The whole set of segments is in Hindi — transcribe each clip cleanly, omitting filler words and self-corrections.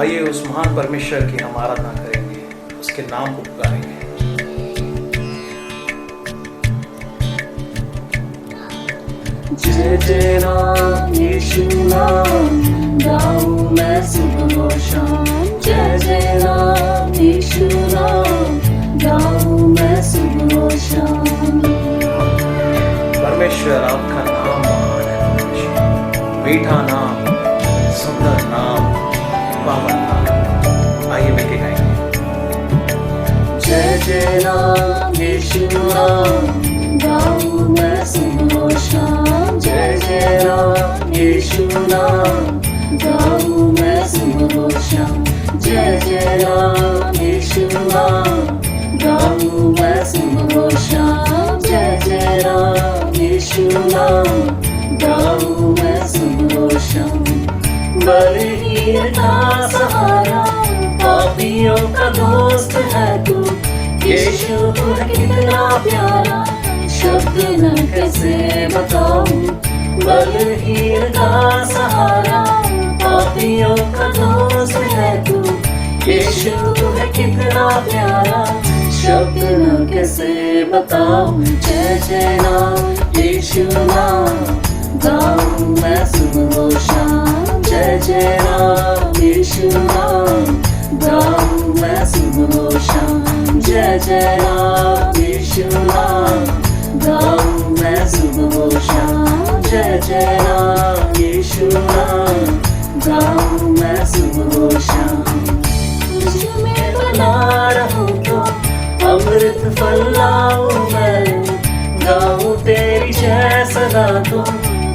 आइए उस महान परमेश्वर की हम आराधना करेंगे, उसके नाम को पुकारेंगे। जय जय राम यीशु नाम गाऊं मैं सुबह और शाम। जय जय राम यीशु नाम गाऊं मैं सुबह और शाम। परमेश्वर आपका नाम महान है, परमेश्वर मीठा नाम, सुंदर नाम, पावन नाम। आइए मिलके गाएंगे। जय जय राम यीशु नाम गाऊं मैं सुबह और शाम। जय जय राम यीशु नाम गाऊं मैं सुबह और शाम। जय जय राम यीशु नाम गाऊं मैं सुबह और शाम। जय जय राम यीशु नाम गाऊं मैं सुबह और शाम। बलहीन का सहारा, पापियों का दोस्त है तू। यीशु तू है कितना प्यारा, शब्द न कैसे बताऊं। बलहीन का सहारा, पापियों का दोस्त है तू। यीशु तू है कितना प्यारा, शब्द न कैसे बताऊं। जय जय नाम यीशु नाम गाऊं मैं सुबह और शाम। जय जय राम यीशु नाम गाऊं मैं सुबह और शाम। जय जय राम यीशु नाम गाऊं मैं सुबह और शाम। जय जय राम यीशु नाम गाऊं मैं सुबह और शाम। तुझ में बना रहूं तो अमृत फल लाऊं मैं। गाऊं तेरी जय सदा तो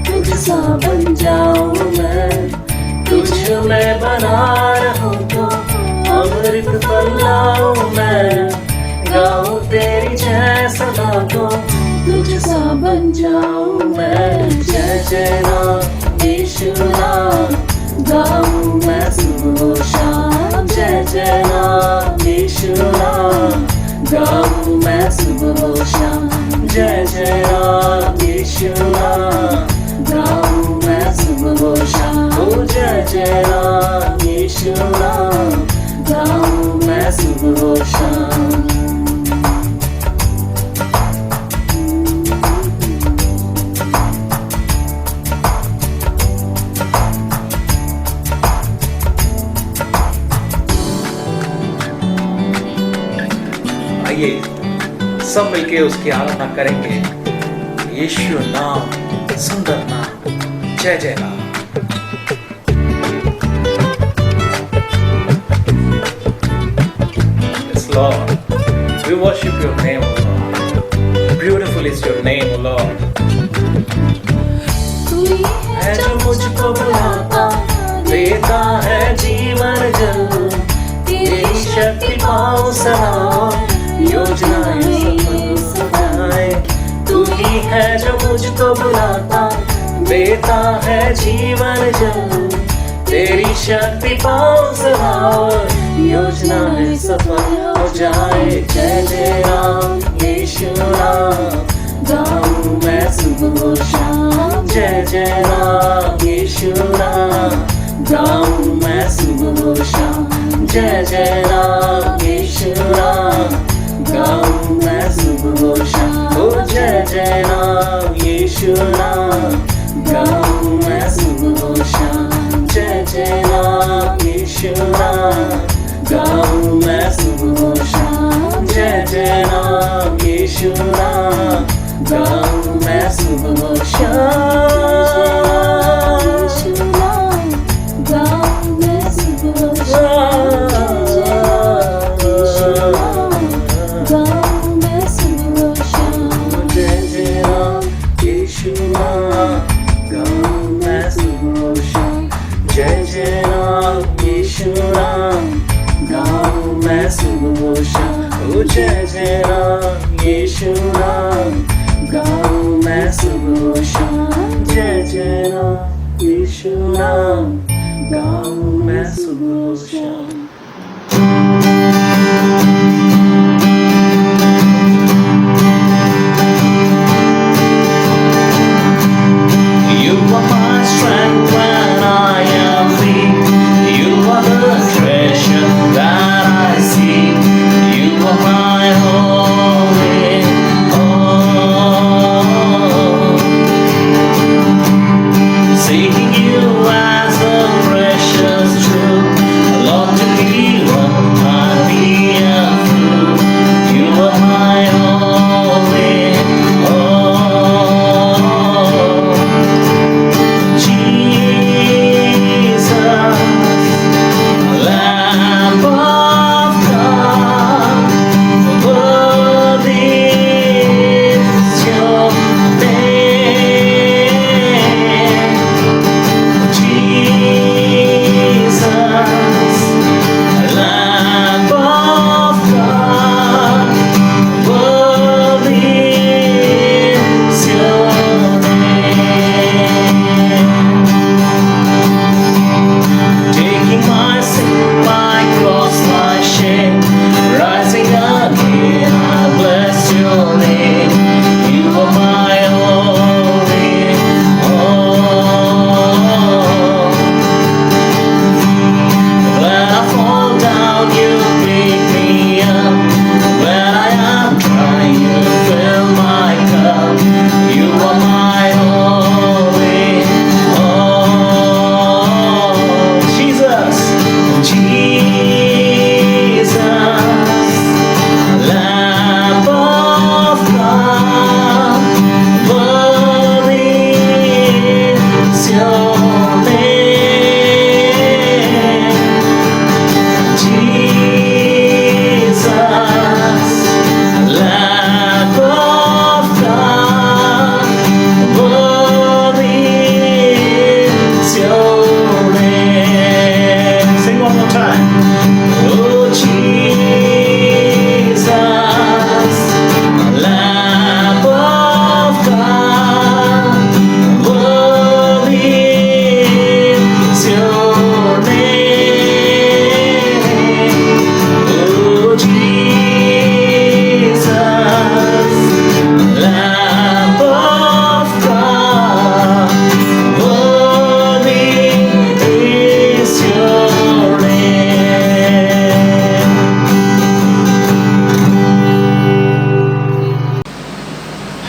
तुझ सा बन जाऊं मैं। तुझ में बना रहूं तो अमृत फल लाऊं मैं। गाऊं तेरी जय सदा तो तुझ सा बन जाऊं मैं। जय जय राम यीशु नाम गाऊं मैं सुबह और शाम। जय जय राम यीशु नाम गाऊं मैं सुबह और शाम। जय जय राम यीशु नाम गाऊं मैं सुबह और शाम। ओ जय जय राम यीशु नाम गाऊं मैं सुबह और शाम। आइए सब मिलके उसकी आराधना करेंगे। यीशु नाम, सुंदर नाम, जय जय Ram. Yes, Lord, we worship your name, O Lord. Beautiful is your name, O Lord. तू ही है जो मुझको बुलाता, देता है जीवन जल। तेरी शक्ति पाऊं सदा, योजनाएं सफल जाए। तू ही है जो मुझको बुलाता, देता है जीवन जल। तेरी शक्ति पाऊं सदा, योजनाएं सफल हो जाए। जय जय राम यीशु नाम गाऊं मैं सुबह और शाम। जय जय राम यीशु नाम गाऊं मैं सुबह और शाम। जय जय राम यीशु नाम गाऊं मैं सुबह और शाम। ओ जय जय राम यीशु नाम गाऊं मैं सुबह और शाम। जय जय राम यीशु नाम गाऊं मैं सुबह और शाम। जय जय राम यीशु नाम गाऊं मैं सुबह और शाम। गाऊं मैं सुबह और शाम। गाऊं मैं सुबह और शाम। जय जय राम यीशु नाम गाऊं मैं सुबह और शाम। जय जय राम यीशु नाम गाऊं मैं सुबह और शाम। ओ जय जय राम यीशु नाम गाऊं मैं सुबह और शाम। जय जय राम यीशु नाम गाऊं मैं सुबह और शाम। You are my strength when I am weak. You are the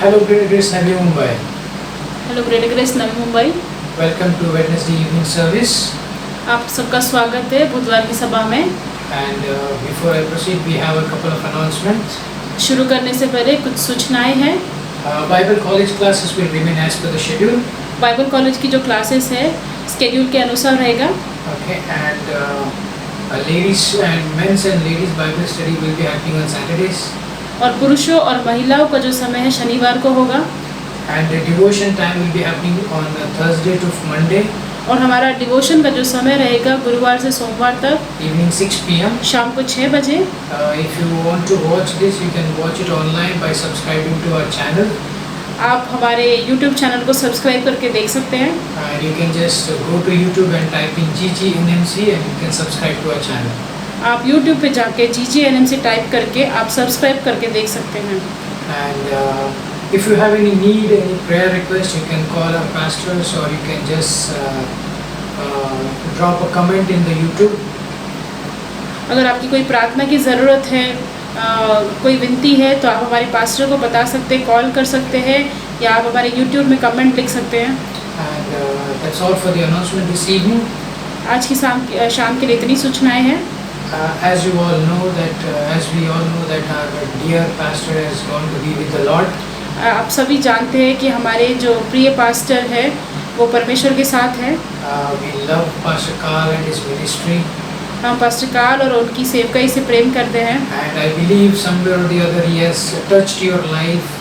Hello, Greater Grace Navi Mumbai. Hello greater grace Navi Mumbai. Welcome to Wednesday evening service. आप सबका स्वागत है बुधवार की सभा में। And before I proceed, we have a couple of announcements. शुरू करने से पहले कुछ सूचनाएं हैं। Bible college classes will remain as per the schedule. Bible college की जो क्लासेस है स्केड्यूल के अनुसार रहेगा। Okay, and ladies and men's and ladies Bible study will be happening on Saturdays. और पुरुषों और महिलाओं का जो समय है शनिवार को होगा। And the devotion time will be happening on Thursday to Monday, और हमारा डिवोशन का जो समय रहेगा गुरुवार से सोमवार तक evening 6 p.m. शाम को 6 बजे। If you want to watch this, you can watch it online by subscribing to our channel. आप हमारे YouTube चैनल को सब्सक्राइब करके देख सकते हैं। And you can just go to YouTube and type in GGNMC and you can subscribe to our channel. आप YouTube पे जाके GGNMC टाइप करके आप सब्सक्राइब करके देख सकते हैं। And if you have any need, any prayer request, you can call our pastors or you can just drop a comment in the YouTube. अगर आपकी कोई प्रार्थना की ज़रूरत है, कोई विनती है तो आप हमारे पास्टर को बता सकते हैं, कॉल कर सकते हैं या आप हमारे YouTube में कमेंट लिख सकते हैं। And that's all for the announcement this evening. आज की शाम के लिए इतनी सूचनाएं हैं। As you all know that, as we all know that our dear pastor has gone to be with the Lord. आप सभी जानते हैं कि हमारे जो प्रिय पास्टर है वो परमेश्वर के साथ है। We love Pastor Carl and his ministry. हम पास्टर कार्ल और उनकी सेवकाई से प्रेम करते हैं। And I believe somewhere or the other he has touched your life.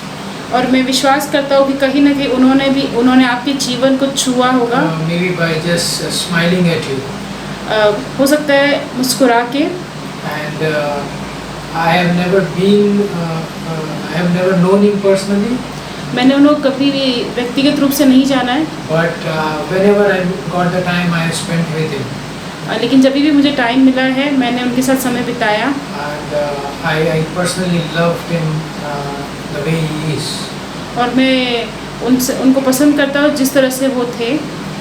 और मैं विश्वास करता हूँ कि कहीं ना कहीं उन्होंने आपके जीवन को छुआ होगा। Maybe by just smiling at you. हो सकता है मुस्कुरा के। And I have never known him personally. मैंने उन्हें कभी भी व्यक्तिगत रूप से नहीं जाना है। But whenever I got the time, I spent with him. लेकिन जब भी मुझे टाइम मिला है मैंने उनके साथ समय बिताया। And I personally loved him the way he is. और मैं उनको पसंद करता हूँ जिस तरह से वो थे।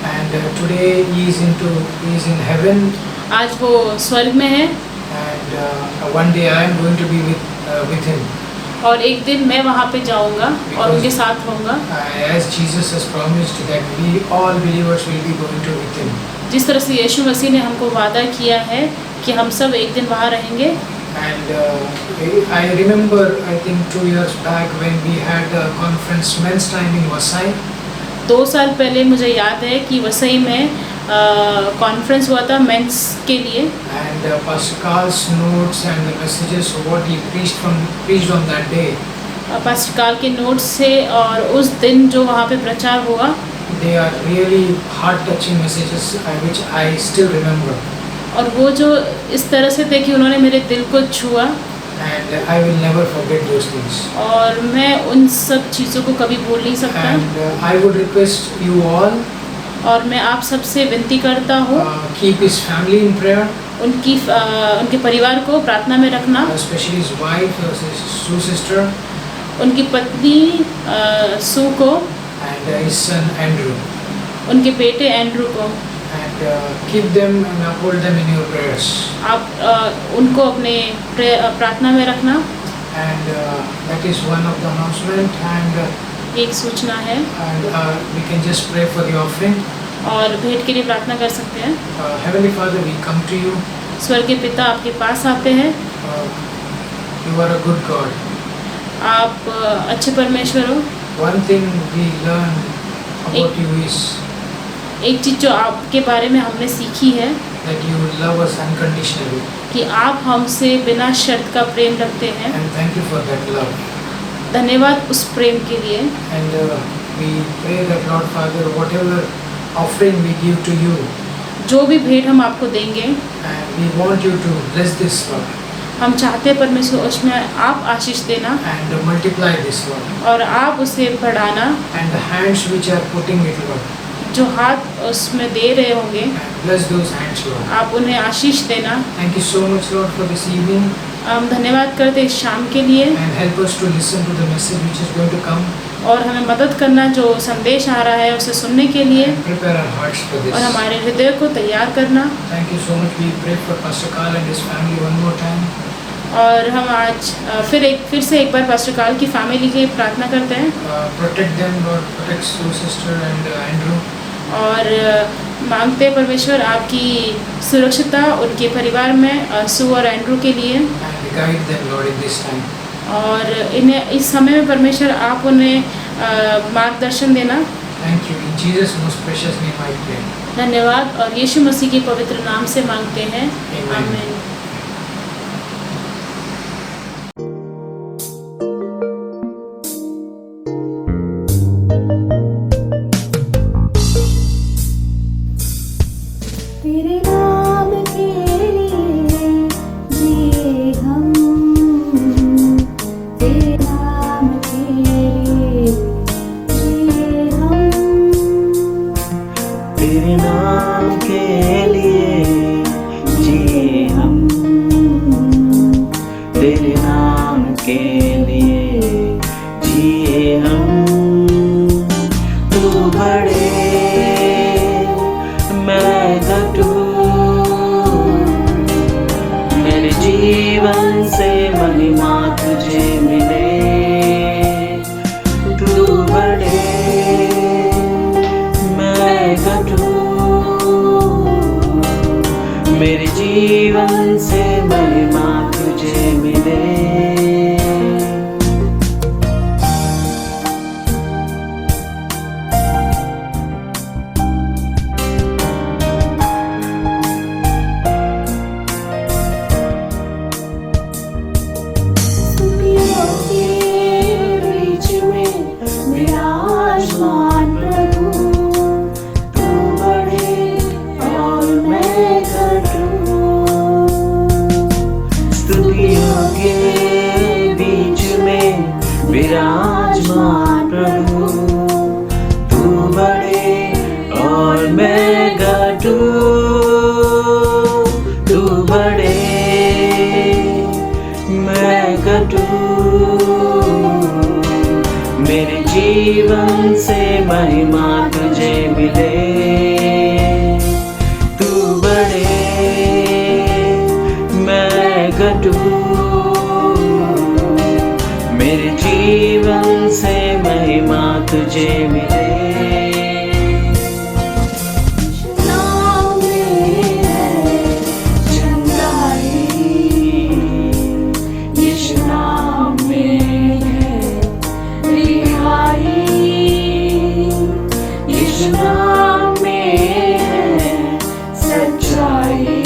And today he is in heaven. आज वो स्वर्ग में है। And one day I am going to be with him. और एक दिन मैं वहाँ पे जाऊँगा और उनके साथ रहूँगा। As Jesus has promised that we all believers will be going to with him. जिस तरह से यीशु मसीह ने हमको वादा किया है कि हम सब एक दिन वहाँ रहेंगे। And I remember, I think 2 years back when we had a conference men's time in Vasai. 2 साल पहले मुझे याद है कि वसई में कॉन्फ्रेंस हुआ था मेंस के लिए। And Pastor Carl's notes and the messages what he preached on that day. Pastor Karl के नोट्स से और उस दिन जो वहाँ पे प्रचार हुआ, They are really heart-touching messages which I still remember. और वो जो इस तरह से थे कि उन्होंने मेरे दिल को छुआ। And I will never forget those things. और मैं उन सब चीज़ों को कभी भूल नहीं सकता। And I would request you all. और मैं आप सबसे विनती करता हूँ keep his family in prayer. उनके परिवार को प्रार्थना में रखना। Especially his wife, his Sue sister. उनकी पत्नी सू को। And his son Andrew. उनके बेटे एंड्रू को। And keep them and uphold them in your prayers. आप उनको अपने प्रार्थना में रखना। And that is one of the announcement. And एक सूचना है। And we can just pray for the offering. और भेंट के लिए प्रार्थना कर सकते हैं। Heavenly Father, we come to you. स्वर्गीय पिता आपके पास आते हैं। You are a good God. आप अच्छे परमेश्वर हो। One thing we learn about you is एक चीज़ जो आपके बारे में हमने सीखी है that you love us unconditionally. कि आप हमसे बिना शर्त का प्रेम रखते हैं। And thank you for that love. धन्यवाद उस प्रेम के लिए। And we pray that Lord Father, whatever offering we give to you, जो भी भेंट हम आपको देंगे, and we want you to bless this Lord. हम चाहते हैं परमेश्वर उसमें आप आशीष देना And multiply this Lord. और आप उसे बढ़ाना। And the hands which are putting it, Lord. जो हाथ उसमें दे रहे होंगे, And bless those hands, Lord. आप uन्हें आशीष देना। Thank you so much, Lord, for this evening. हम धन्यवाद करते हैं इस शाम के लिए। And help us to listen to the message which is going to come. और हमें मदद करना जो संदेश आ रहा है उसे सुनने के लिए। And prepare our hearts for this. और हमारे हृदय को तैयार करना। Thank you so much. We pray for Pastor Carl and his family one more time. और हम आज फिर से एक बार पास्टर काल की फैमिली के लिए प्रार्थना करते हैं Protect them, Lord. Protect Sue sister and Andrew. और मांगते हैं परमेश्वर आपकी सुरक्षितता उनके परिवार में सू और एंड्रू के लिए And guide them, Lord, in this time. और इन्हें इस समय में परमेश्वर आप उन्हें मार्गदर्शन देना। Thank you. In Jesus' most precious name I pray. धन्यवाद और यीशु मसीह के पवित्र नाम से मांगते हैं Amen. आमीन। तेरे नाम के लिए जिए हम, तेरे नाम के लिए जिए हम, तेरे नाम के लिए जिए हम, तेरे नाम के लिए जिए हम। तू बड़े मैं घटू, मेरे जीवन से महिमा तुझे मिले। तू बड़े मैं घटू, मेरे जीवन से महिमा तुझे मिले। स्तुतियों के बीच में विराजमान प्रभु, तू बड़े और मैं घटू। स्तुतियों के बीच में विराजमान प्रभु, तू बड़े और मैं घटू। तू बड़े मैं घटू, मेरे जीवन से महिमा तुझे मिले। तू बड़े मैं घटू, मेरे जीवन से महिमा तुझे मिले। नाम में है चंगाई, यीशु नाम में है रिहाई, यीशु नाम में है सच्चाई,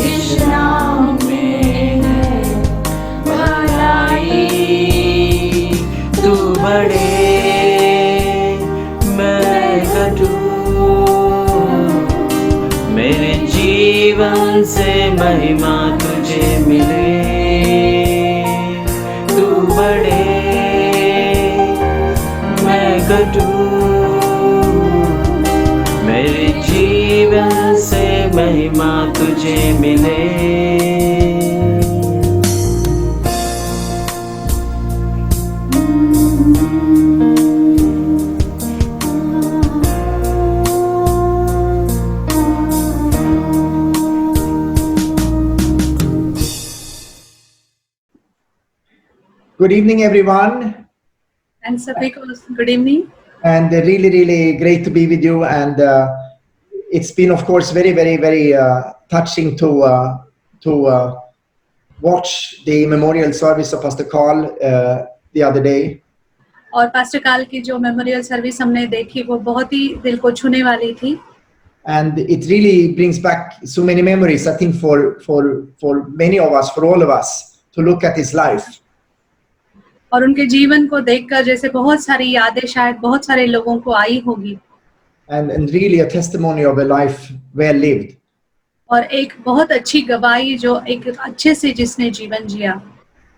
यीशु नाम में है भलाई। तू बड़े मैं घटू, मेरे जीवन से महिमा तुझे मिले। तू बड़े मैं घटू, मेरे जीवन से महिमा तुझे मिले। Good evening, everyone, And सभी को good evening. and really great to be with you. And it's been, of course, very touching to watch the memorial service of Pastor Carl the other day. और पास्टर काल की जो मेमोरियल सर्विस हमने देखी वो बहुत ही दिल को छूने वाली थी And it really brings back so many memories, I think, for many of us, for all of us, to look at his life. और उनके जीवन को देखकर जैसे बहुत सारी यादें शायद बहुत सारे लोगों को आई होगी And really a testimony of a life well lived. और एक बहुत अच्छी गवाही जो एक अच्छे से जिसने जीवन जिया।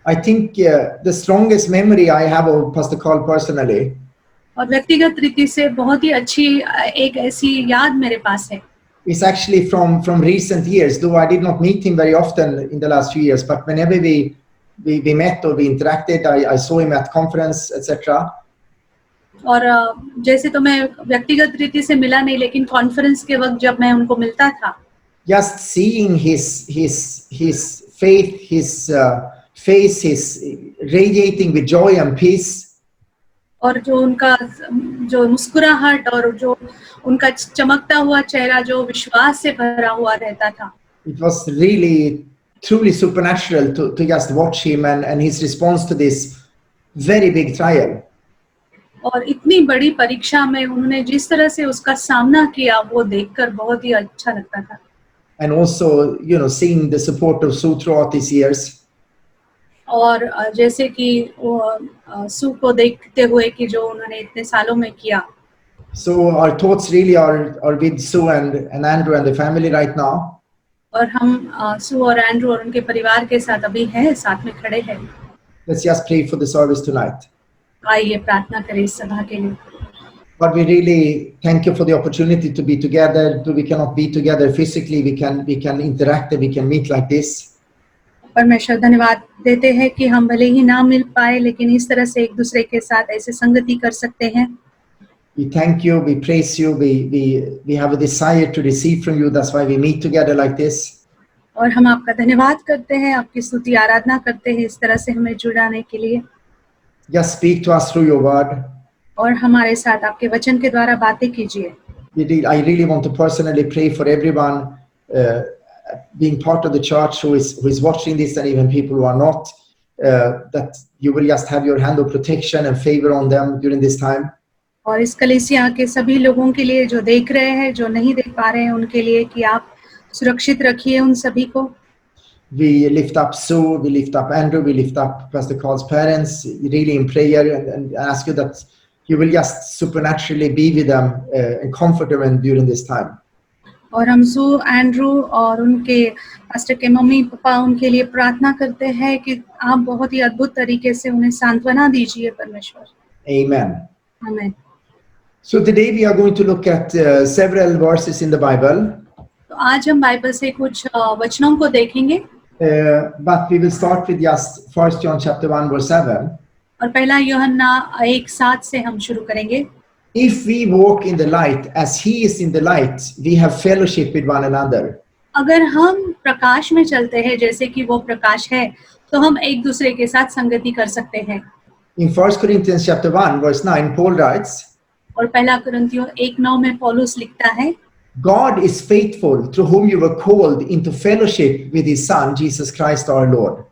I think the strongest memory I have of Pastor Carl personally और व्यक्तिगत रीति से बहुत ही अच्छी एक ऐसी याद मेरे पास है is actually from recent years, though I did not meet him very often in the last few years, but whenever we met or we interacted, I saw him at conference, etc. और जैसे तो मैं व्यक्तिगत रीति से मिला नहीं लेकिन कॉन्फ्रेंस के वक्त जब मैं उनको मिलता था Just seeing his faith, his face, his radiating with joy and peace. और जो उनका जो मुस्कुराहट और जो उनका चमकता हुआ चेहरा जो विश्वास से भरा हुआ रहता था, It was really truly supernatural to just watch him and his response to this very big trial. और इतनी बड़ी परीक्षा में उन्होंने जिस तरह से उसका सामना किया वो देखकर बहुत ही अच्छा लगता था. And also, you know, seeing the support of Sue throughout these years. और जैसे कि सू को देखते हुए कि जो उन्होंने इतने सालों में किया. So our thoughts really are with Sue and Andrew and the family right now. और हम सू और एंड्रू और उनके परिवार के साथ अभी हैं, साथ में खड़े हैं. Let's just pray for the service tonight. आइए प्रार्थना करें इस सभा के लिए. But we really thank you for the opportunity to be together. Though we cannot be together physically, we can interact and we can meet like this. परमेश्वर धन्यवाद देते हैं कि हम भले ही ना मिल पाए लेकिन इस तरह से एक दूसरे के साथ ऐसे संगति कर सकते हैं. We thank you, we praise you, we have a desire to receive from you. That's why we meet together like this. और हम आपका धन्यवाद करते हैं, आपकी स्तुति आराधना करते हैं इस तरह से हमें जुड़ाने के लिए. Just speak to us through your word. और हमारे साथ आपके वचन के द्वारा बातें कीजिए. I really want to personally pray for everyone being part of the church who is watching this, and even people who are not, that you will just have your hand of protection and favor on them during this time. और इस कलीसिया के सभी लोगों के लिए जो देख रहे हैं, जो नहीं देख पा रहे हैं, उनके लिए कि आप सुरक्षित रखिए उन सभी को. We lift up Sue, we lift up Andrew, we lift up Pastor Carl's parents, really in prayer, and ask you that you will just supernaturally be with them and comfort them during this time. और हम सू, एंड्रू और उनके पास्टर के मम्मी पापा उनके लिए प्रार्थना करते हैं कि आप बहुत ही अद्भुत तरीके से उन्हें सांत्वना दीजिए परमेश्वर. Amen. आमीन. So today we are going to look at several verses in the Bible. तो आज हम बाइबल से कुछ वचनों को देखेंगे. But we will start with just 1 John chapter 1 verse 7. और पहला यूहन्ना 1:7 से हम शुरू करेंगे. If we walk in the light as he is in the light, we have fellowship with one another. अगर हम प्रकाश में चलते हैं जैसे कि वो प्रकाश है तो हम एक दूसरे के साथ संगति कर सकते हैं. In 1 Corinthians chapter 1 verse 9, Paul writes, और पहला कुरिन्थियों 1:9 में पौलुस लिखता है, God is faithful, through whom you were called into fellowship with his son Jesus Christ our Lord.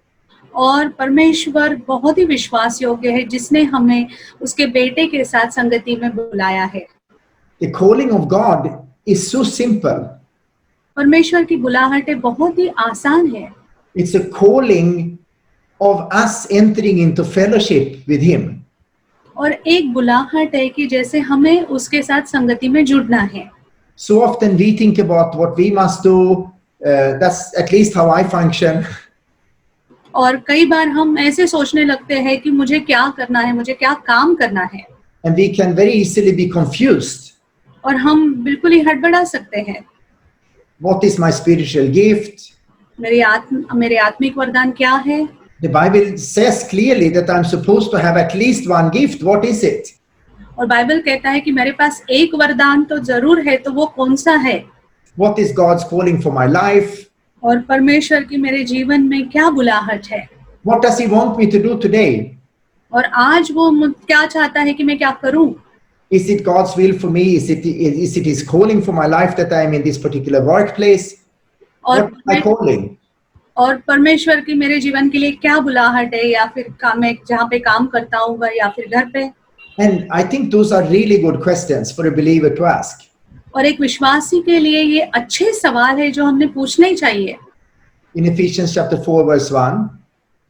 और परमेश्वर बहुत ही विश्वास योग्य है जिसने हमें उसके बेटे के साथ संगति में बुलाया है. The calling of God is so simple. परमेश्वर की बुलाहट बहुत ही आसान है. It's a calling of us entering into fellowship with him. और एक बुलाहट है कि जैसे हमें उसके साथ संगति में जुड़ना है. So often we think about what we must do. That's at least how I function. और कई बार हम ऐसे सोचने लगते हैं कि मुझे क्या करना है, मुझे क्या काम करना है. And we can very easily be confused. और हम बिल्कुल ही हड़बड़ा सकते हैं. What is my spiritual gift? मेरे आत्मिक वरदान क्या है? The Bible says clearly that I'm supposed to have at least one gift. What is it? और बाइबल कहता है कि मेरे पास एक वरदान तो जरूर है, तो वो कौन सा है? What is God's calling for my life? और परमेश्वर की मेरे जीवन में क्या बुलाहट है? What does he want me to do today? और आज वो क्या चाहता है कि मैं क्या करूं? Is it God's will for me? Is it his calling for my life that I am in this particular workplace? और What is my calling? और परमेश्वर की मेरे जीवन के लिए क्या बुलाहट है, या फिर मैं जहाँ पे काम करता हूँ या फिर घर पे? And I think those are really good questions for a believer to ask. और एक विश्वासी के लिए ये अच्छे सवाल है जो हमने पूछने ही चाहिए. In Ephesians chapter 4 verse 1,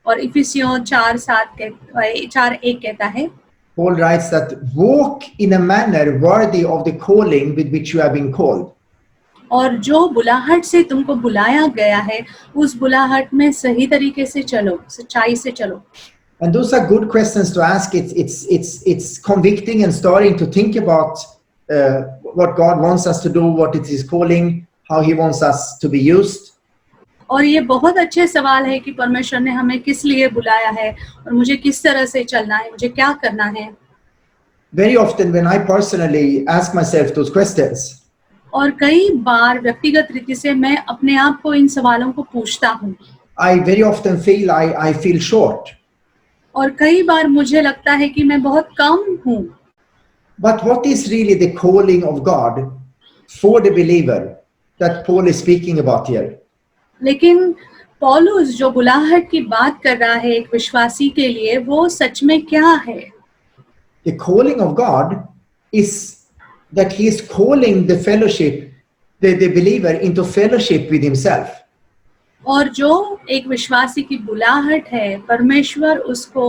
और इफिसियों 4:1 कहता है, Paul writes that walk in a manner worthy of the calling with which you have been called. और जो बुलाहट से तुमको बुलाया गया है उस बुलाहट में सही तरीके से चलो, सच्चाई से चलो. And those are good questions to ask. It's convicting and starting to think about what God wants us to do, what it is calling, how he wants us to be used. और ये बहुत अच्छे सवाल है कि परमेश्वर ने हमें किस लिए बुलाया है और मुझे किस तरह से चलना है, मुझे क्या करना है. Very often when I personally ask myself those questions, और कई बार व्यक्तिगत रीति से मैं अपने आप को इन सवालों को पूछता हूँ. I very often feel I feel short. और कई बार मुझे लगता है कि मैं बहुत कम हूँ. But what is really the calling of God for the believer that Paul is speaking about here? लेकिन पौलुस जो बुलाहट की बात कर रहा है एक विश्वासी के लिए, वो सच में क्या है? The calling of God is that he is calling the fellowship, the believer into fellowship with himself. और जो एक विश्वासी की बुलाहट है, परमेश्वर उसको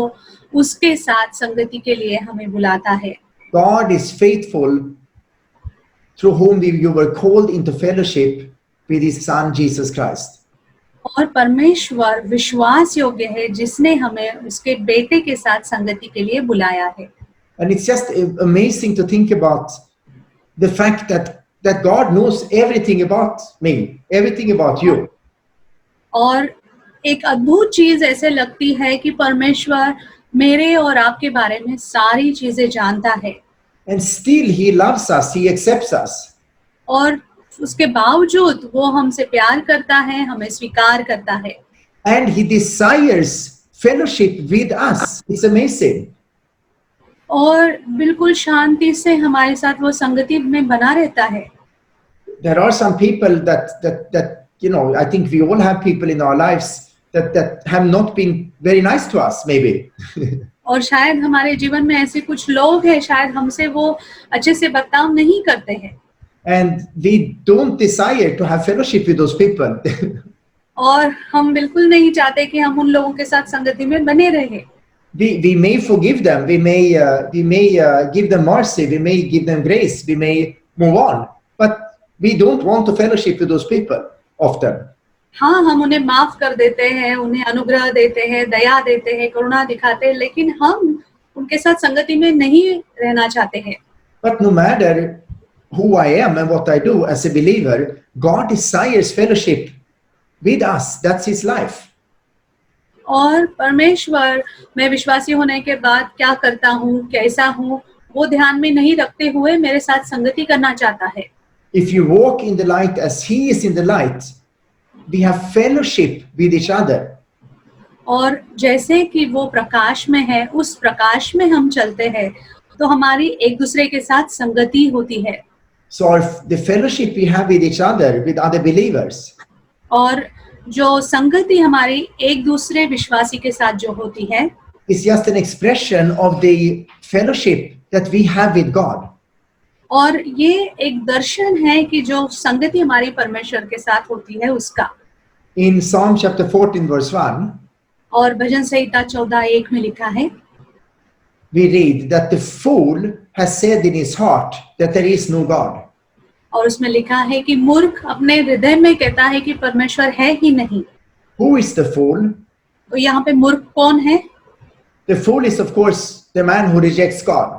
उसके साथ संगति के लिए हमें बुलाता है. God is faithful through whom you were called into fellowship with his son Jesus Christ. और परमेश्वर विश्वास योग्य है जिसने हमें उसके बेटे के साथ संगति के लिए बुलाया है. And it's just amazing to think about the fact that God knows everything about me, everything about you. और एक अद्भुत चीज ऐसे लगती है कि परमेश्वर मेरे और आपके बारे में सारी चीजें जानता है. And still he loves us, he accepts us. और उसके बावजूद वो हमसे प्यार करता है, हमें स्वीकार करता है. And he desires fellowship with us. It's amazing. और बिल्कुल शांति से हमारे साथ वो संगति में बना रहता है. There are some people that you know, I think we all have people in our lives that have not been very nice to us, maybe. और शायद हमारे जीवन में ऐसे कुछ लोग हैं, शायद हमसे वो अच्छे से बर्ताव नहीं करते हैं. And we don't desire to have fellowship with those people. और हम बिल्कुल नहीं चाहते कि हम उन लोगों के साथ संगति में बने रहें. We may forgive them, we may give them mercy, we may give them grace, we may move on, but we don't want to fellowship with those people often. हाँ, हम उन्हें माफ कर देते हैं, उन्हें अनुग्रह देते हैं, दया देते हैं, करुणा दिखाते हैं, लेकिन हम उनके साथ संगति में नहीं रहना चाहते हैं. But no matter who I am and what I do as a believer, God desires fellowship with us. That's his life. और परमेश्वर मैं विश्वासी होने के बाद क्या करता हूँ, कैसा हूँ, वो ध्यान में नहीं रखते हुए मेरे साथ संगति करना चाहता है. If you walk in the light as he is in the light, we have fellowship with each other. और जैसे कि वो प्रकाश में है, उस प्रकाश में हम चलते हैं, तो हमारी एक दूसरे के साथ संगति होती है. So the fellowship we have with each other, with other believers, और जो संगति हमारी एक दूसरे विश्वासी के साथ जो होती है, is just an expression of the fellowship that we have with God. और ये एक दर्शन है कि जो संगति हमारी परमेश्वर के साथ होती है उसका. In Psalm chapter 14 verse 1, और भजन संहिता 14:1 में लिखा है, we read that the fool has said in his heart that there is no God. और उसमें लिखा है कि मूर्ख अपने हृदय में कहता है कि परमेश्वर है ही नहीं. Who is the fool? तो यहाँ पे मूर्ख कौन है? The fool is of course the man who rejects God.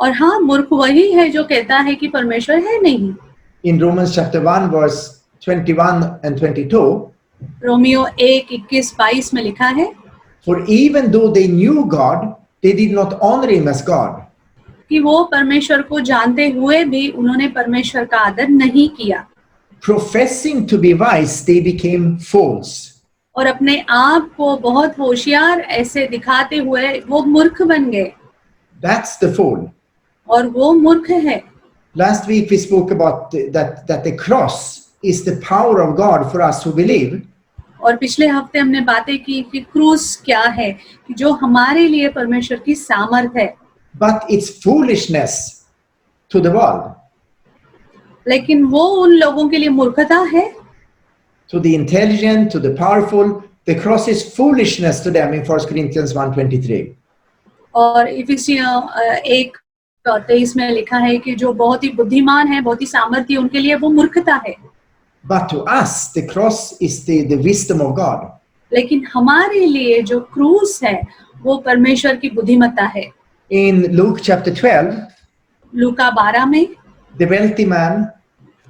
और हाँ, मूर्ख वही है जो कहता है कि परमेश्वर है नहीं. In Romans chapter 1 verse 21 and 22, Romeo 1:21-22 में लिखा है, for even though they knew God, they did not honor him as God. कि वो परमेश्वर को जानते हुए भी उन्होंने परमेश्वर का आदर नहीं किया. Professing to be wise, they became fools. और अपने आप को बहुत होशियार ऐसे दिखाते हुए वो मूर्ख बन गए. That's the fool. और वो मूर्ख है. Last week we spoke about that the cross is the power of God for us who believe. और पिछले हफ्ते हमने बातें की कि क्रूस क्या है, कि जो हमारे लिए परमेश्वर की सामर्थ है. But it's foolishness to the world. लेकिन वो उन लोगों के लिए मूर्खता है. To the intelligent, to the powerful, the cross is foolishness to them in 1 Corinthians 1:23. और इफिसियों 1:23 में लिखा है कि जो बहुत ही बुद्धिमान है, बहुत ही सामर्थ्य, उनके लिए वो मूर्खता है. But to us, the cross is the wisdom of God. लेकिन हमारे लिए जो क्रूस है, वो परमेश्वर की बुद्धिमत्ता है. In Luke chapter 12, लूका 12 में, the wealthy man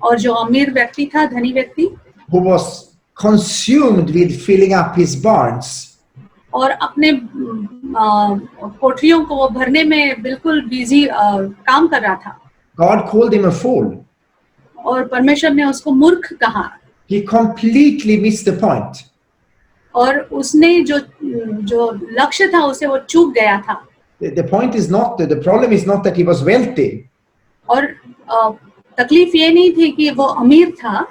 और जो अमीर व्यक्ति था, धनी व्यक्ति, who was consumed with filling up his barns, और अपने कोठरियों को भरने में बिल्कुल बिजी काम कर रहा था. God called him a fool. और परमेश्वर ने उसको मूर्ख कहा. He completely missed the point. और उसने जो लक्ष्य था उसे वो चूक गया था। The point is not, the problem is not that he was wealthy, और तकलीफ ये नहीं थी कि वो अमीर था,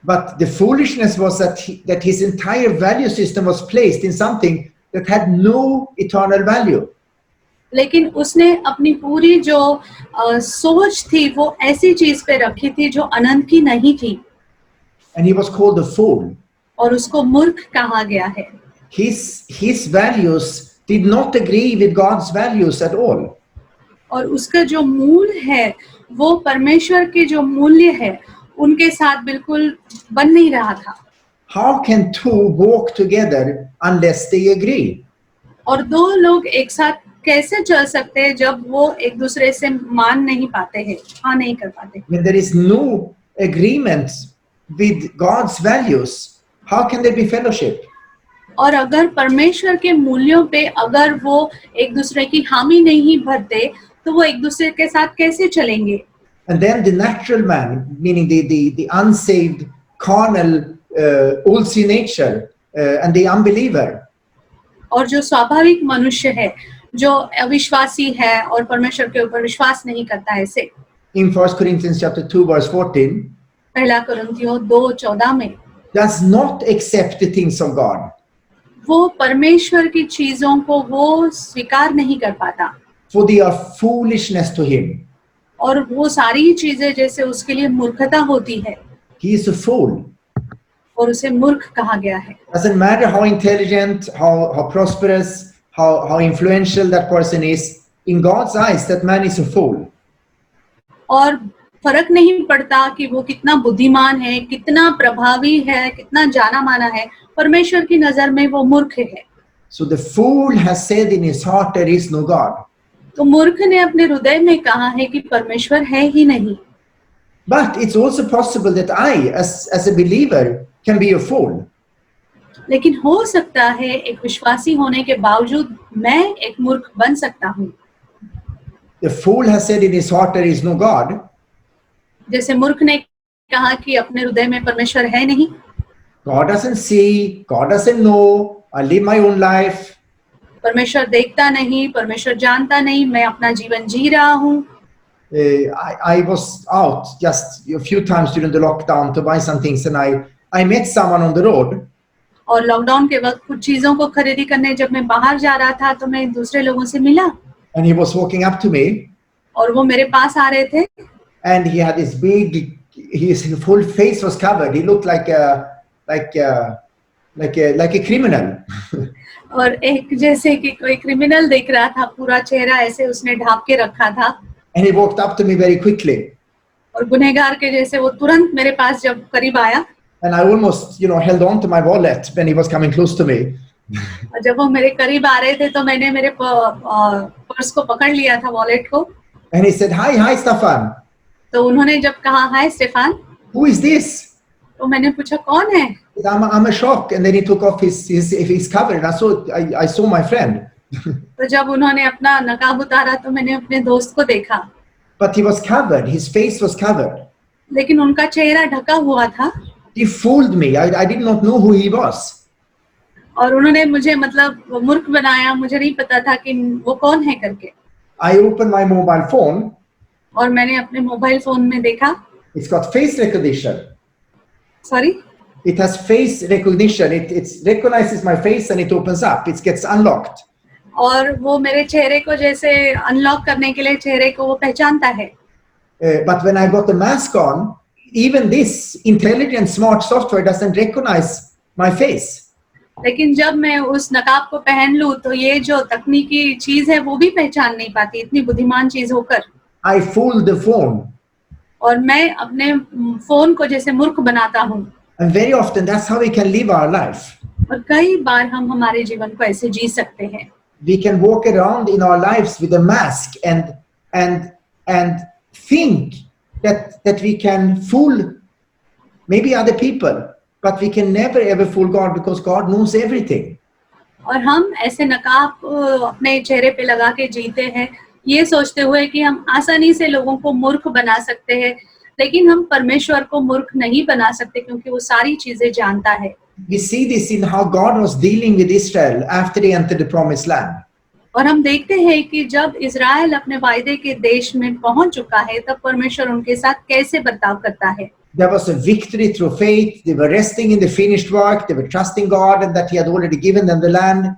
but the foolishness was that his entire value system was placed in something that had no eternal value. लेकिन उसने अपनी पूरी जो सोच थी वो ऐसी चीज पे रखी थी जो अनंत की नहीं थी, And he was called a fool. और उसको मूर्ख कहा गया है। His values did not agree with God's values at all. और उसका जो मूल है वो परमेश्वर के जो मूल्य है उनके साथ बिल्कुल बन नहीं रहा था। How can two walk together unless they agree? और दो लोग एक साथ कैसे चल सकते हैं जब वो एक दूसरे से मान नहीं पाते हैं, हाँ नहीं कर पाते। When there is no agreement with God's values, how can there be fellowship? और अगर परमेश्वर के मूल्यों पे अगर वो एक दूसरे की हामी नहीं भरते तो वो एक दूसरे के साथ कैसे चलेंगे? And then the natural man, meaning the unsaved, carnal, old sin nature, and the unbeliever, और जो स्वाभाविक मनुष्य है जो अविश्वासी है और परमेश्वर के ऊपर विश्वास नहीं करता है, ऐसे in 1 Corinthians chapter 2 verse 14, पहला कुरिन्थियों 2:14 में does not accept the things of God, वो परमेश्वर की चीजों को वो स्वीकार नहीं कर पाता, for they are foolishness to him. और वो सारी चीजें जैसे उसके लिए मूर्खता होती है, He is a fool. और उसे मूर्ख कहा गया है। Doesn't matter how intelligent, how prosperous, how influential that person is, in God's eyes, that man is a fool. और फर्क नहीं पड़ता कि वो कितना बुद्धिमान है, कितना प्रभावी है, कितना जाना माना है, परमेश्वर की नजर में वो मूर्ख है। So the fool has said in his heart there is no God. तो मूर्ख ने अपने हृदय में कहा है कि परमेश्वर है ही नहीं। But it's also possible that I, as a believer, can be a fool. लेकिन हो सकता है एक विश्वासी होने के बावजूद मैं एक मूर्ख बन सकता हूँ। The fool has said in his heart there is no God. जैसे मूर्ख ने कहा कि अपने हृदय में परमेश्वर है नहीं, God doesn't see, God doesn't know, I live my own life. परमेश्वर देखता नहीं, परमेश्वर जानता नहीं, मैं अपना जीवन जी रहा हूँ। I was out just a few times during the lockdown to buy some things, and I met someone on the road. और लॉकडाउन के वक्त कुछ चीजों को खरीदी करने जब मैं बाहर जा रहा था तो मैं दूसरे लोगों से मिला, And he was walking up to me, और वो मेरे पास आ रहे थे, and he had this big, his full face was covered. He looked like a criminal. और एक जैसे कि कोई क्रिमिनल दिख रहा था, पूरा चेहरा ऐसे उसने ढांप के रखा था, And he walked up to me very quickly. और गुनहगार के जैसे वो तुरंत मेरे पास जब करीब आया, And I almost, held on to my wallet when he was coming close to me. और जब वो मेरे करीब आ रहे थे तो मैंने मेरे पर्स को पकड़ लिया था, वॉलेट को। And he said, hi, Stefan. तो उन्होंने जब कहा हाय स्टेफान, Who is this? तो मैंने पूछा कौन है? He said, I'm a shock. And then he took off his cover, and I saw my friend. तो जब उन्होंने अपना नकाब उतारा तो मैंने अपने दोस्त को देखा, But he was covered. His face was covered. लेकिन उनका चेहरा ढका हुआ था, He fooled me. I did not know who he was. और उन्होंने मुझे मतलब मूर्ख बनाया, मुझे नहीं पता था कि वो कौन है करके। I opened my mobile phone. और मैंने अपने मोबाइल फोन में देखा, It's got face recognition. Sorry, It has face recognition. It recognizes my face and it opens up. It gets unlocked. और वो मेरे चेहरे को जैसे अनलॉक करने के लिए चेहरे को वो पहचानता है। But when I got the mask on, even this intelligent, smart software doesn't recognize my face. लेकिन जब मैं उस नकाब को पहन लूं तो ये जो तकनीकी चीज है वो भी पहचान नहीं पाती, इतनी बुद्धिमान चीज होकर। I fooled the phone. और मैं अपने फोन को जैसे मूर्ख बनाता हूँ। And very often that's how we can live our life. और कई बार हम हमारे जीवन को ऐसे जी सकते हैं। We can walk around in our lives with a mask and think that we can fool maybe other people, but we can never ever fool God because God knows everything. और हम ऐसे नकाब अपने चेहरे पे लगा के जीते हैं, ये सोचते हुए कि हम आसानी से लोगों को मूर्ख बना सकते हैं, लेकिन हम परमेश्वर को मूर्ख नहीं बना सकते क्योंकि वो सारी चीजें जानता है। We see this in how God was dealing with Israel after they entered the promised land. और हम देखते हैं कि जब इज़राइल अपने वायदे के देश में पहुंच चुका है तब परमेश्वर उनके साथ कैसे बर्ताव करता है। There was a victory through faith. They were resting in the finished work. They were trusting God and that He had already given them the land.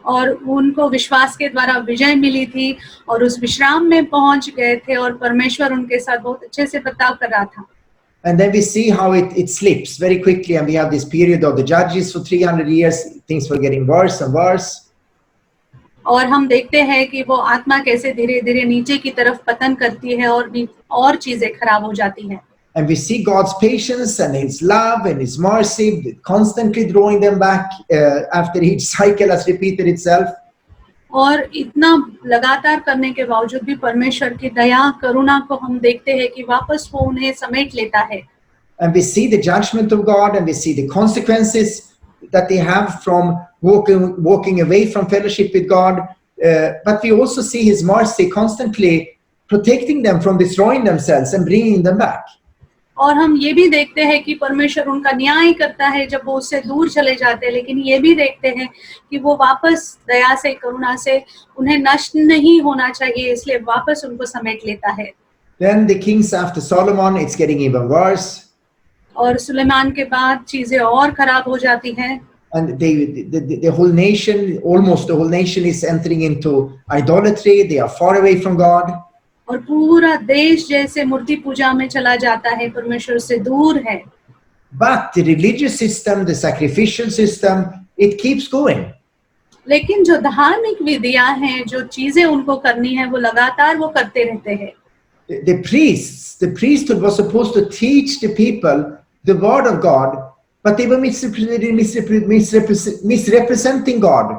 और उनको विश्वास के द्वारा विजय मिली थी और उस विश्राम में पहुंच गए थे और परमेश्वर उनके साथ बहुत अच्छे से बर्ताव कर रहा था। And then we see how it slips very quickly, and we have this period of the judges for 300 years. Things were getting worse and worse. और हम देखते हैं कि वो आत्मा कैसे धीरे धीरे नीचे की तरफ पतन करती है और चीजें खराब हो जाती हैं। And we see God's patience and His love and His mercy constantly drawing them back after each cycle has repeated itself. और इतना लगातार करने के बावजूद भी परमेश्वर की दया करुणा को हम देखते हैं कि वापस वो उन्हें समेट लेता है। And we see the judgment of God, and we see the consequences that they have from walking away from fellowship with God. But we also see His mercy constantly protecting them from destroying themselves and bringing them back. और हम ये भी देखते हैं कि परमेश्वर उनका न्याय करता है जब वो उससे दूर चले जाते हैं, लेकिन ये भी देखते हैं कि वो वापस दया से करुणा से उन्हें नष्ट नहीं होना चाहिए, इसलिए वापस उनको समेट लेता है। Then the kings after Solomon, it's getting even worse. और सुलेमान के बाद चीजें और खराब हो जाती हैं। And the whole nation, almost the whole nation, is entering into idolatry. They are far away from God. और पूरा देश जैसे मूर्ति पूजा में चला जाता है, परमेश्वर से दूर है। But the religious system, the sacrificial system, it keeps going. लेकिन जो धार्मिक विधियां हैं, जो चीजें उनको करनी है, वो लगातार वो करते रहते हैं। The priesthood was supposed to teach the people the word of God, but they were misrepresenting God.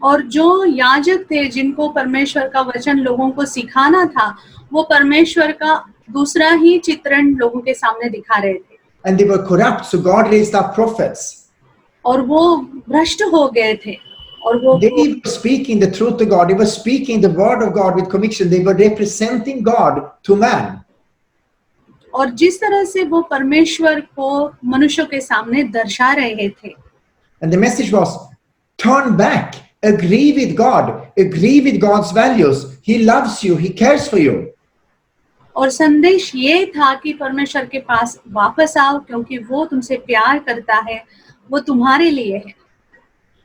और जो याजक थे जिनको परमेश्वर का वचन लोगों को सिखाना था, वो परमेश्वर का दूसरा ही चित्रण लोगों के सामने दिखा रहे थे। And they were corrupt, so God raised up prophets. और वो भ्रष्ट हो गए थे और वो They were speaking the truth of God. They were speaking the word of God with conviction. They were representing God to man. और जिस तरह से वो परमेश्वर को मनुष्यों के सामने दर्शा रहे थे। And the message was, turn back, agree with God, agree with God's values. He loves you, He cares for you. और संदेश ये था कि परमेश्वर के पास वापस आओ क्योंकि वो तुमसे प्यार करता है, वो तुम्हारे लिए है।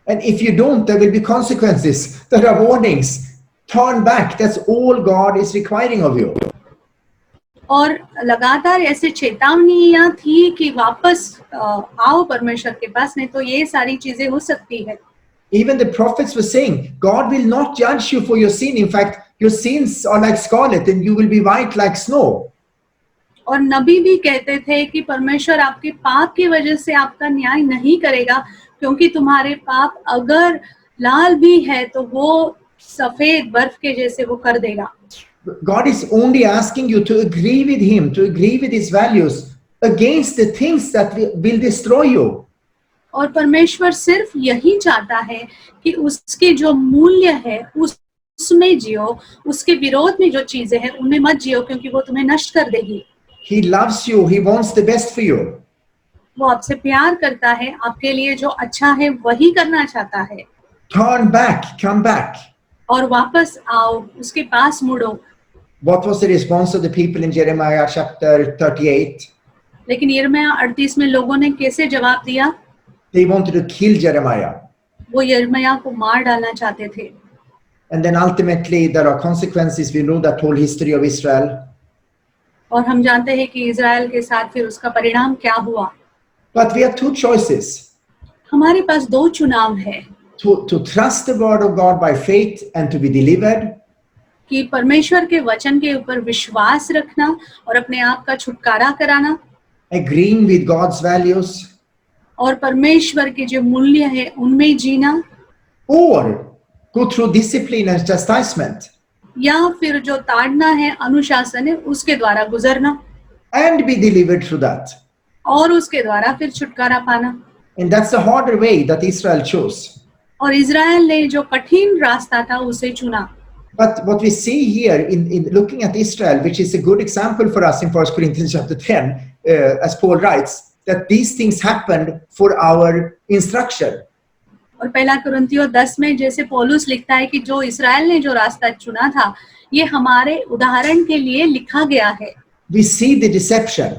And if you don't, there will be consequences. There are warnings. Turn back. That's all God is requiring of you. और लगातार ऐसे चेतावनियां थी कि वापस आओ परमेश्वर के पास, नहीं तो ये सारी चीजें हो सकती है। Even the prophets were saying, God will not judge you for your sin. In fact, your sins are like scarlet and you will be white like snow. और नबी भी कहते थे कि परमेश्वर आपके पाप की वजह से आपका न्याय नहीं करेगा, क्योंकि तुम्हारे पाप अगर लाल भी है तो वो सफेद बर्फ के जैसे वो कर देगा। God is only asking you to agree with Him, to agree with His values against the things that will destroy you. और परमेश्वर सिर्फ यही चाहता है कि उसके जो मूल्य है उसमें जियो, उसके विरोध में जो चीजें हैं उनमें मत जियो, क्योंकि वो तुम्हें नष्ट कर देगी। He loves you. He wants the best for you. वो आपसे प्यार करता है, आपके लिए जो अच्छा है वही करना चाहता है। Turn back, come back. और वापस आओ, उसके पास मुड़ो। What was the response of the people in Jeremiah chapter 38? लेकिन यिर्मयाह 38 में लोगों ने कैसे जवाब दिया? They wanted to kill Jeremiah. वो यिर्मयाह को मार डालना चाहते थे। And then ultimately there are consequences. We know that whole history of Israel. और हम जानते हैं कि इज़राइल के साथ फिर उसका परिणाम क्या हुआ। But we have two choices. हमारे पास दो चुनाव है, To trust the word of God by faith and to be delivered, कि परमेश्वर के वचन के ऊपर विश्वास रखना और अपने आप का छुटकारा कराना, agreeing with God's values, और परमेश्वर के जो मूल्य है उनमें जीना, or go through discipline and chastisement या फिर जो ताड़ना है, अनुशासन है, उसके द्वारा गुजरना and be delivered through that. और उसके द्वारा फिर छुटकारा पाना। And that's the harder way that Israel chose. और इज़राइल ने जो कठिन रास्ता था उसे चुना। But what we see here in looking at Israel, which is a good example for us in 1 Corinthians chapter 10, as Paul writes, that these things happened for our instruction. और पहला कुरिन्थियों 10 में जैसे पौलुस लिखता है कि जो इस्राएल ने जो रास्ता चुना था, ये हमारे उदाहरण के लिए लिखा गया है। We see the deception.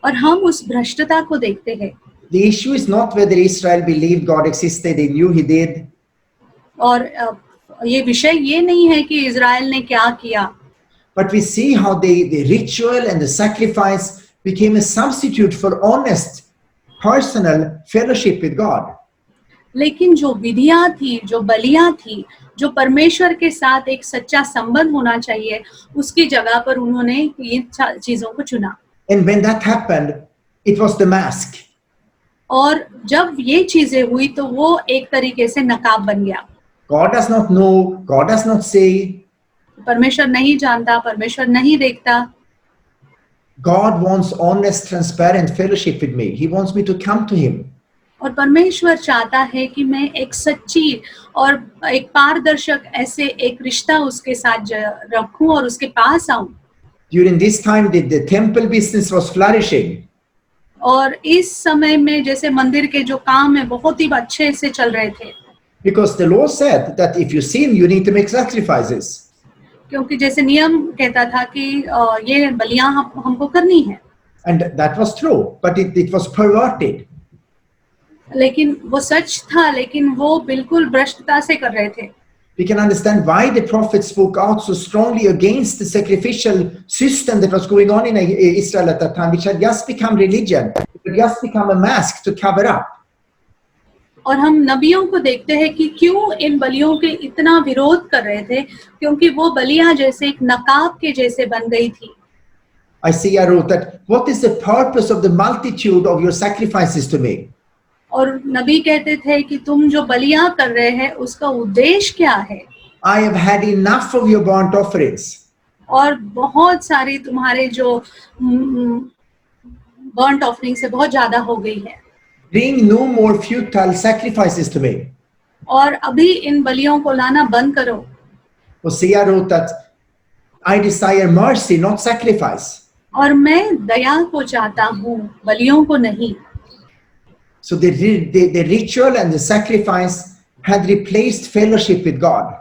और हम उस भ्रष्टता को देखते हैं। The issue is not whether Israel believed God existed, they knew he did. और ये विषय ये नहीं है कि इज़राइल ने क्या किया, But we see how the ritual and the sacrifice became a substitute for honest personal fellowship with God. लेकिन जो विधियां थी, जो बलियां थी, जो परमेश्वर के साथ एक सच्चा संबंध होना चाहिए, उसकी जगह पर उन्होंने ये चीजों को चुना। And when that happened, it was the mask. और जब ये चीजें हुई तो वो एक तरीके से नकाब बन गया। God does not know, God does not say. परमेश्वर नहीं जानता, परमेश्वर नहीं देखता। God wants honest, transparent fellowship with me. He wants me to come to him. और परमेश्वर चाहता है कि मैं एक सच्ची और एक पारदर्शक ऐसे एक रिश्ता उसके साथ रखूं और उसके पास आऊं। During this time, the temple business was flourishing. और इस समय में जैसे मंदिर के जो काम है बहुत ही अच्छे से चल रहे थे। Because the law said that if you sin, you need to make sacrifices. क्योंकि जैसे नियम कहता था कि ये बलियां हमको करनी है। And that was true, but it was perverted. लेकिन वो सच था, लेकिन वो बिल्कुल भ्रष्टता से कर रहे थे। We can understand why the prophet spoke out so strongly against the sacrificial system that was going on in Israel at that time, which had just become religion. It had just become a mask to cover up. और हम नबियों को देखते हैं कि क्यों इन बलियों के इतना विरोध कर रहे थे, क्योंकि वो बलियां जैसे एक नकाब के जैसे बन गई थी। Isaiah wrote that, what is the purpose of the multitude of your sacrifices to me? और नबी कहते थे कि तुम जो बलियां कर रहे हैं उसका उद्देश्य क्या है? I have had enough of your burnt offerings. और बहुत सारी तुम्हारे जो बर्न्ट ऑफरिंग से बहुत ज्यादा हो गई है। Bring no more futile sacrifices to me. और अभी इन बलियों को लाना बंद करो। Hosea wrote that, I desire mercy, not sacrifice. और मैं दया को चाहता हूँ, बलियों को नहीं। So the ritual and the sacrifice had replaced fellowship with God.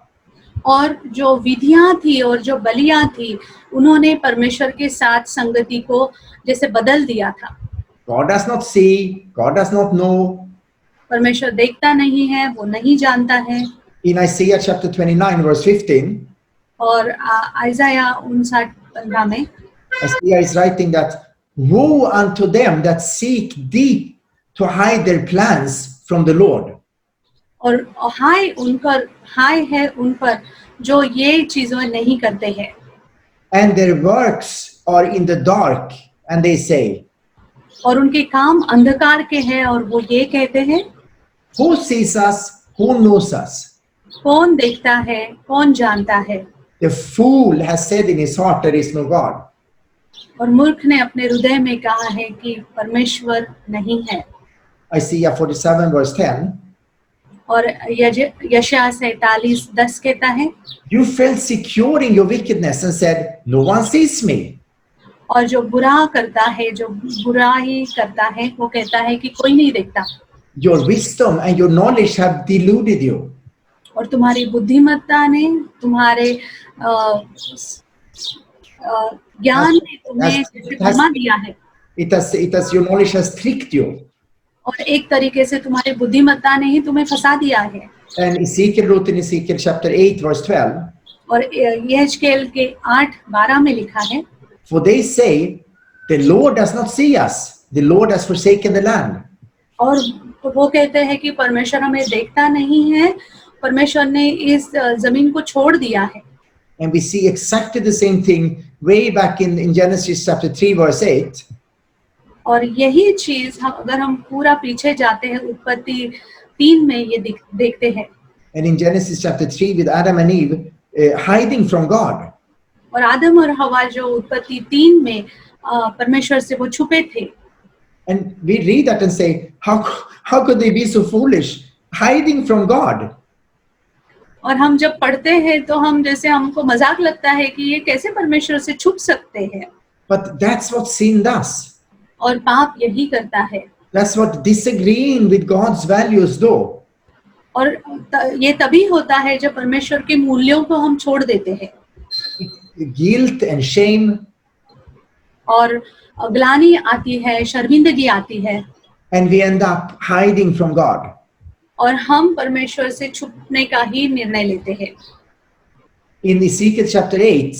और जो विधियां थी और जो बलियां थी, उन्होंने परमेश्वर के साथ संगति को जैसे बदल दिया था। God does not see, God does not know. परमेश्वर देखता नहीं है, वो नहीं जानता है। In Isaiah chapter 29 verse 15, और आइज़ाया 59:15 में Isaiah is writing that, woe unto them that seek deep to hide their plans from the Lord. और हाय है उन पर जो ये चीजें नहीं करते हैं। And their works are in the dark, and they say, और उनके काम अंधकार के हैं और वो ये कहते हैं, who sees us, who knows us? कौन देखता है, कौन जानता है? The fool has said in his heart, there is no God. और मूर्ख ने अपने हृदय में कहा है कि परमेश्वर नहीं है। Isaiah 47 verse 10, और यशायाह 47:10 कहता है, you felt secure in your wickedness and said, no one sees me. और जो बुरा करता है, जो बुराई करता है, वो कहता है कि कोई नहीं देखता। Your wisdom and your knowledge have deluded you. और तुम्हारी बुद्धिमत्ता ने, तुम्हारे ज्ञान ने तुम्हें भरमा दिया है। It has your knowledge has tricked you. और एक तरीके से तुम्हारी बुद्धिमत्ता ने ही तुम्हें फंसा दिया है। And Ezekiel wrote in Ezekiel chapter 8 verse 12, और यहेजकेल के 8:12 में लिखा है, for they say, the Lord does not see us, the Lord has forsaken the land. और वो कहते हैं कि परमेश्वर हमें देखता नहीं है, परमेश्वर ने इस जमीन को छोड़ दिया है। And we see exactly the same thing way back in Genesis chapter 3 verse 8. और यही चीज अगर हम पूरा पीछे जाते हैं, उत्पत्ति 3 में ये देखते हैं। And in Genesis chapter 3 with Adam and Eve hiding from God. और आदम और हवा जो उत्पत्ति 3 में परमेश्वर से वो छुपे थे। And we read that and say, how could they be so foolish, hiding from God? और हम जब पढ़ते हैं तो हम जैसे हमको मजाक लगता है कि ये कैसे परमेश्वर से छुप सकते हैं, But that's what sin does. और पाप यही करता है। That's what disagreeing with God's values do. और ये तभी होता है जब परमेश्वर के मूल्यों को हम छोड़ देते हैं, Guilt and shame, और ग्लानि आती है, शर्मिंदगी आती है, and we end up hiding from God. और हम परमेश्वर से छुपने का ही निर्णय लेते हैं। In Ezekiel chapter 8,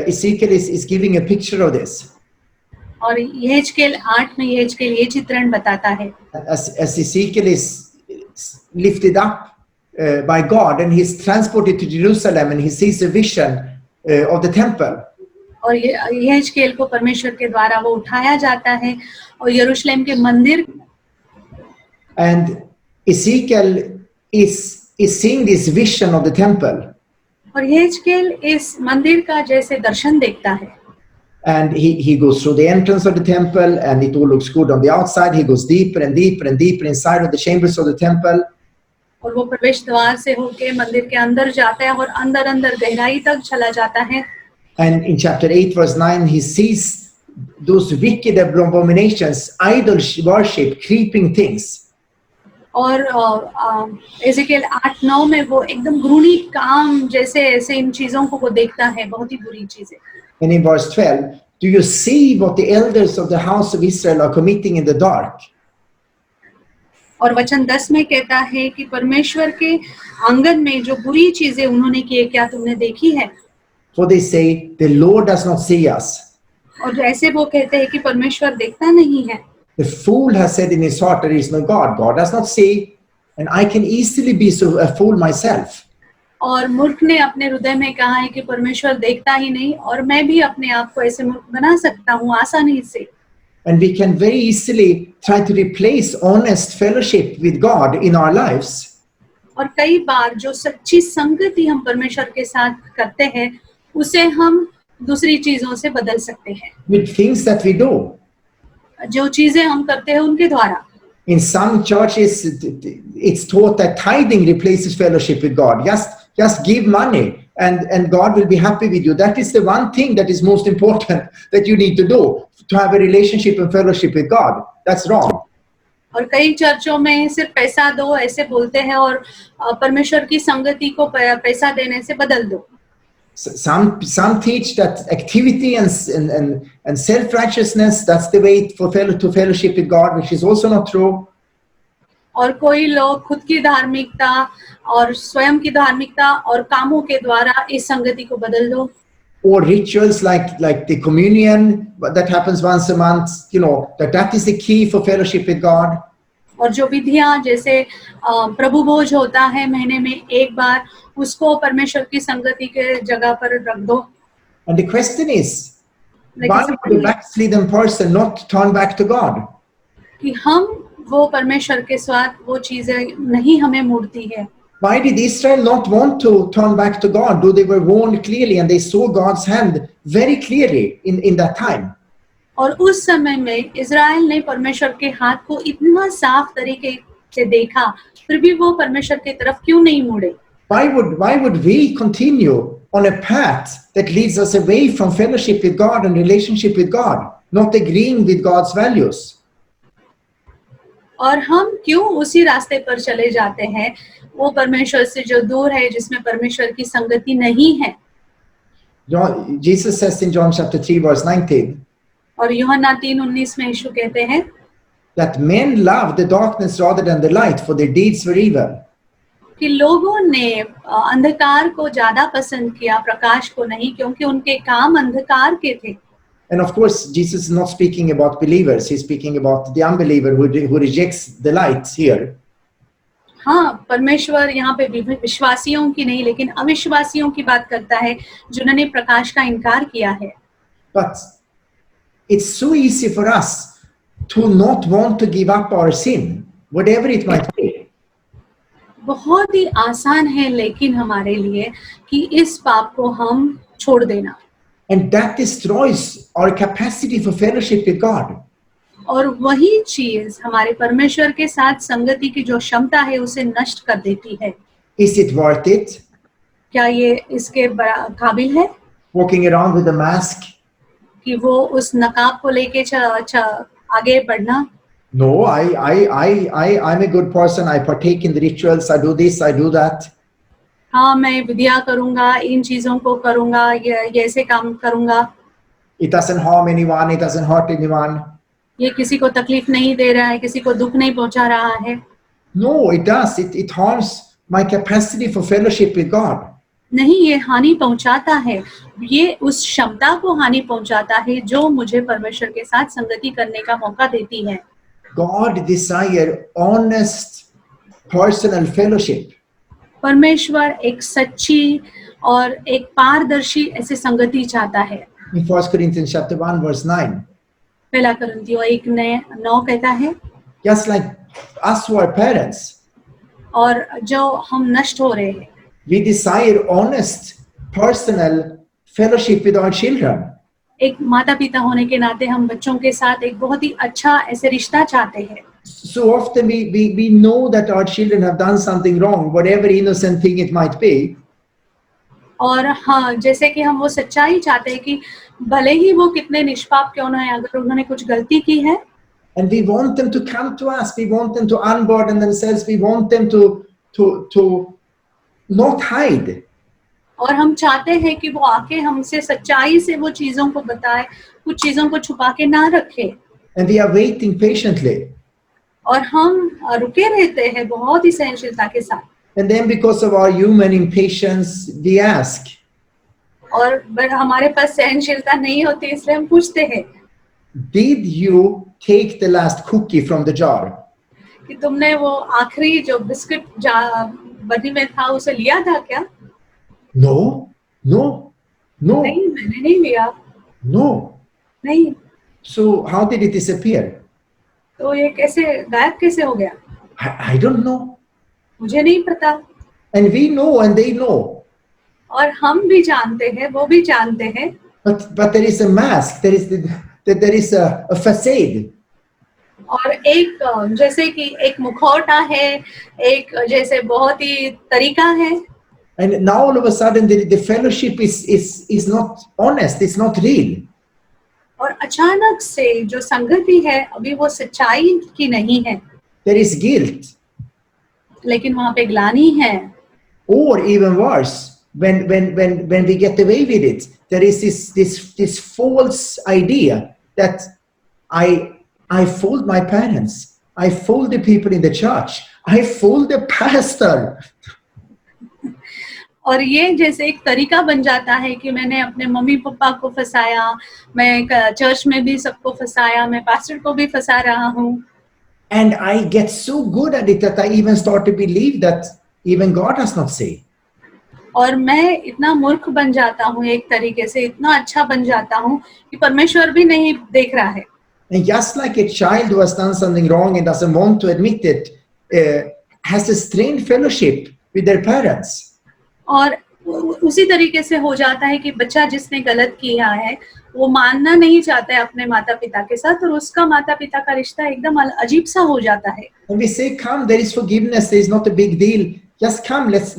Ezekiel is giving a picture of this. और यहेजकेल 8 में यहेजकेल ये चित्रण बताता है, As Ezekiel is lifted up by God and he's transported to Jerusalem and he sees a vision of the temple. और यहेजकेल को परमेश्वर के द्वारा वो उठाया जाता है और यरूशलेम के मंदिर, And Ezekiel is seeing this vision of the temple. और यहेजकेल इस मंदिर का जैसे दर्शन देखता है, And he goes through the entrance of the temple and it all looks good on the outside. He goes deeper and deeper and deeper inside of the chambers of the temple. और वो प्रवेश द्वार से होके मंदिर के अंदर जाता है और अंदर अंदर गहराई तक चला जाता है। And in chapter 8 verse 9 he sees those wicked abominations, idol worship, creeping things. और एजेकिएल 8-9 में वो एकदम घृणी काम जैसे ऐसे इन चीजों को वो देखता है, बहुत ही बुरी चीजें। And in verse 12, do you see what the elders of the house of Israel are committing in the dark? और वचन 10 में कहता है कि परमेश्वर के आंगन में जो बुरी चीजें उन्होंने की, क्या तुमने देखी है? For they say, the Lord does not see us. और ऐसे वो कहते हैं कि परमेश्वर देखता नहीं है। The fool has said in his heart, there is no God. God does not see, and I can easily be a fool myself. और मूर्ख ने अपने हृदय में कहा है कि परमेश्वर देखता ही नहीं, और मैं भी अपने आप को ऐसे मूर्ख बना सकता हूँ आसानी से। And we can very easily try to replace honest fellowship with God in our lives और कई बार जो सच्ची संगति हम परमेश्वर के साथ करते हैं उसे हम दूसरी चीजों से बदल सकते हैं, with things that we do. जो चीजें हम करते हैं उनके द्वारा। In some churches, it's taught that tithing replaces fellowship with God. Just give money and God will be happy with you. That is the one thing that is most important that you need to do to have a relationship and fellowship with God. That's wrong. और कई चर्चों में सिर्फ पैसा दो ऐसे बोलते हैं और परमेश्वर की संगति को पैसा देने से बदल दो। Some teach that activity and self-righteousness, that's the way to fellowship with God, which is also not true. और कोई लोग खुद की धार्मिकता और स्वयं की धार्मिकता और कामों के द्वारा इस संगति को बदल दो। Or rituals like the communion that happens once a month, that is the key for fellowship with God. और जो विधियां जैसे प्रभु भोज होता है महीने में एक बार, उसको परमेश्वर की संगति के जगह पर रख दो। And the question is, why would the backslidden person not turn back to God? कि हम वो परमेश्वर के साथ वो चीजें नहीं हमें मुड़ती है। Why did Israel not want to turn back to God? Though they were warned clearly and they saw God's hand very clearly in that time. और उस समय में इज़राइल ने परमेश्वर के हाथ को इतना साफ तरीके से देखा, फिर भी वो परमेश्वर की तरफ क्यों नहीं मुड़े? Why would we continue on a path that leads us away from fellowship with God and relationship with God, not agreeing with God's values? और हम क्यों उसी रास्ते पर चले जाते हैं, वो परमेश्वर से जो दूर है, जिसमें परमेश्वर की संगति नहीं है। Jesus says in John chapter 3 verse 19, और यूहन्ना 3:19 में यीशु कहते हैं that men love the darkness rather than the light, for their deeds were evil. कि लोगों ने अंधकार को ज्यादा पसंद किया, प्रकाश को नहीं, क्योंकि उनके काम अंधकार के थे। And of course, Jesus is not speaking about believers. He's speaking about the unbeliever who rejects the light here. हाँ, परमेश्वर यहाँ पे विश्वासियों की नहीं, लेकिन अविश्वासियों की बात करता है, जिन्होंने प्रकाश का इनकार किया है। But it's so easy for us to not want to give up our sin, whatever it might be. बहुत ही आसान है लेकिन हमारे लिए कि इस पाप को हम छोड़ देना। And that destroys our capacity for fellowship with God. और वही चीज हमारे परमेश्वर के साथ संगति की जो क्षमता है उसे नष्ट कर देती है। Is it worth it? क्या ये इसके काबिल है walking around with a mask? कि वो उस नकाब को लेके आगे बढ़ना? No, I'm a good person. I partake in the rituals. I do this, I do that. हाँ, मैं विद्या करूँगा, इन चीज़ों को करूँगा, ये ऐसे काम करूँगा. It doesn't harm anyone. It doesn't hurt anyone. ये किसी को तकलीफ नहीं दे रहा है, किसी को दुख नहीं पहुंचा रहा है. No, it does. It harms my capacity for fellowship with God. नहीं, ये हानि पहुंचाता है. ये उस क्षमता को हानि पहुंचाता है जो मुझे परमेश्वर के साथ संगति करने का मौका देती है. God desires honest personal fellowship. परमेश्वर एक सच्ची और एक पारदर्शी ऐसी संगति चाहता है. In 1 Corinthians chapter 1 verse 9. पहला कुरिन्थियों 1:9 कहता है, Just like us who are parents, और जो हम नष्ट हो रहे हैं, we desire honest personal fellowship with our children. एक माता पिता होने के नाते हम बच्चों के साथ एक बहुत ही अच्छा ऐसे रिश्ता चाहते हैं. So often we know that our children have done something wrong, whatever innocent thing it might be. और हाँ, जैसे कि हम वो सच्चाई चाहते हैं कि भले ही वो कितने निष्पाप क्यों ना है, अगर उन्होंने कुछ गलती की है, And we want them to come to us. We want them to unburden themselves. We want them to not hide. और हम चाहते हैं कि वो आके हमसे सच्चाई से वो चीजों को बताए, कुछ चीजों को छुपा के ना रखे. And we are waiting patiently. और हम रुके रहते हैं बहुत ही सहनशीलता के साथ. And then because of our human impatience, we ask, और हमारे पास सहनशीलता नहीं होती, इसलिए हम पूछते हैं, did you take the last cookie from the jar? कि तुमने वो आखिरी जो बिस्किट बर्नी में था उसे लिया था क्या? No, no, no, नहीं, मैंने नहीं लिया. no. नहीं. So how did it disappear? तो ये कैसे गायब कैसे हो गया? I don't know. मुझे नहीं पता. And we know and they know. और हम भी जानते हैं, वो भी जानते हैं. But there is a mask. There is a facade. और एक जैसे कि एक मुखौटा है, एक जैसे बहुत ही तरीका है. And now all of a sudden the fellowship is not honest. It's not real. और अचानक से जो संगति है अभी वो सच्चाई की नहीं है. There is guilt. लेकिन वहाँ पे ग्लानि है. Or even worse, when we get away with it, there is this false idea that I fooled my parents, I fooled the people in the church, I fooled the pastor. और ये जैसे एक तरीका बन जाता है कि मैंने अपने मम्मी पापा को फंसाया, मैं चर्च में भी सबको फंसाया, मैं पास्टर को भी फंसा रहा हूँ. And I get so good at it that I even start to believe that even God does not see. और मैं इतना मूर्ख बन जाता हूँ, एक तरीके से इतना अच्छा बन जाता हूँ कि परमेश्वर भी नहीं देख रहा है. And just like a child who has done something wrong and doesn't want to admit it, has a strained fellowship with their parents. और उसी तरीके से हो जाता है कि बच्चा जिसने गलत किया है वो मानना नहीं चाहता है अपने माता पिता के साथ, और उसका माता पिता का रिश्ता एकदम अजीब सा हो जाता है. And we say, come, there is forgiveness, there is not a big deal. Just come, let's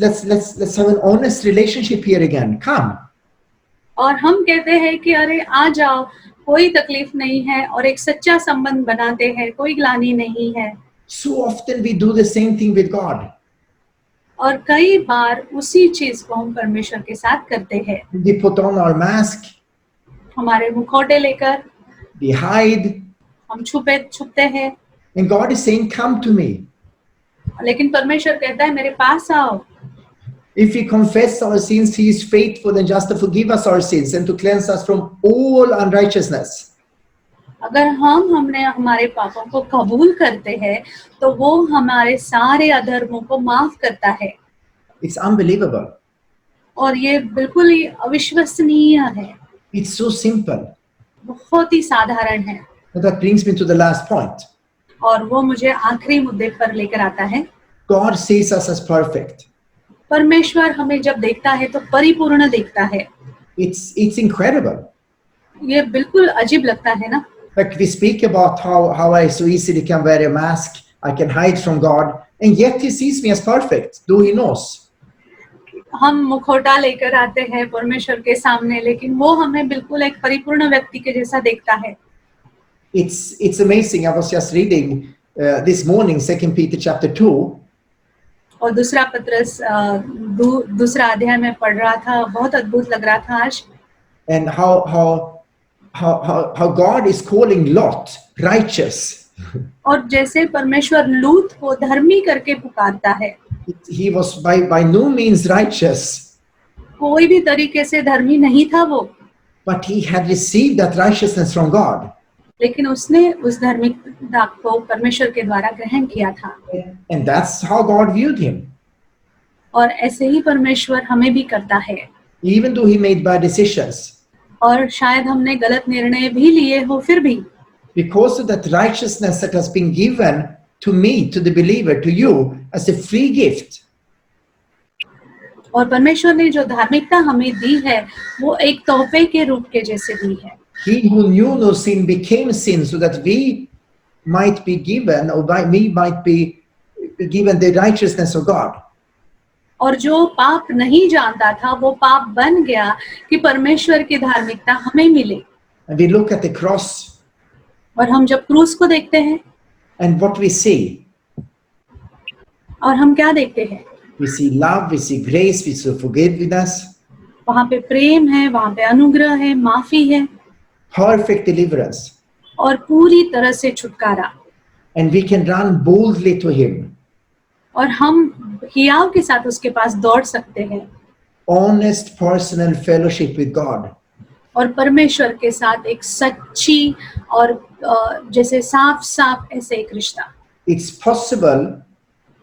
have an honest relationship here again. Come. और हम कहते हैं कि अरे आ जाओ, कोई तकलीफ नहीं है, और एक सच्चा संबंध बनाते हैं, कोई ग्लानि नहीं है. So often we do the same thing with God. और कई बार उसी चीज को हम परमेश्वर के साथ करते हैं. We put on our mask, हमारे मुखौटे लेकर we hide, हम छुपते हैं. and God is saying, come to me. लेकिन परमेश्वर कहता है मेरे पास आओ. If we confess our sins, He is faithful and just to forgive us our sins and to cleanse us from all unrighteousness. अगर हमने हमारे पापों को कबूल करते हैं तो वो हमारे सारे अधर्मों को माफ करता है. It's unbelievable. और ये बिल्कुल ही अविश्वसनीय है. It's so simple. बहुत ही साधारण है. And that brings me to the last point. और वो मुझे आखिरी मुद्दे पर लेकर आता है. God sees us as perfect. परमेश्वर हमें जब देखता है तो परिपूर्ण देखता है. It's incredible. ये बिल्कुल अजीब लगता है ना. Like we speak about how I so easily can wear a mask, I can hide from God, and yet He sees me as perfect, though He knows. हम मुखौटा लेकर आते हैं परमेश्वर के सामने, लेकिन वो हमें बिल्कुल एक परिपूर्ण व्यक्ति के जैसा देखता है। It's amazing. I was just reading this morning 2 Peter chapter 2, और दूसरा पत्रस दूसरा अध्याय में पढ़ रहा था, बहुत अद्भुत लग रहा था आज। and how God is calling Lot righteous. और जैसे परमेश्वर लूत को धर्मी करके पुकारता है, He was by no means righteous, कोई भी तरीके से धर्मी नहीं था वो, but he had received that righteousness from God. लेकिन उसने उस धार्मिकता को परमेश्वर के द्वारा ग्रहण किया था। And that's how God viewed him. और ऐसे ही परमेश्वर हमें भी करता है। Even though he made bad decisions, और शायद हमने गलत निर्णय भी लिए हो, फिर भी because of that righteousness that has been given to me, to the believer, to you, as a free gift, और परमेश्वर ने जो धार्मिकता हमें दी है वो एक तोहफे के रूप के जैसे दी है। he who knew no sin became sin so that we might be given, or we might be given the righteousness of God. और जो पाप नहीं जानता था वो पाप बन गया कि परमेश्वर की धार्मिकता हमें मिले। And we look at the cross, और हम जब क्रूस को देखते हैं and what we see, और हम क्या देखते हैं? we see love, we see grace, we see forgiveness, वहां पे प्रेम है, वहां पे अनुग्रह है, माफी है, perfect deliverance, और पूरी तरह से छुटकारा। and we can run boldly to him. और हम हियाव के साथ उसके पास दौड़ सकते हैं। Honest personal fellowship with God. और परमेश्वर के साथ एक सच्ची और जैसे साफ साफ ऐसे एक रिश्ता। It's possible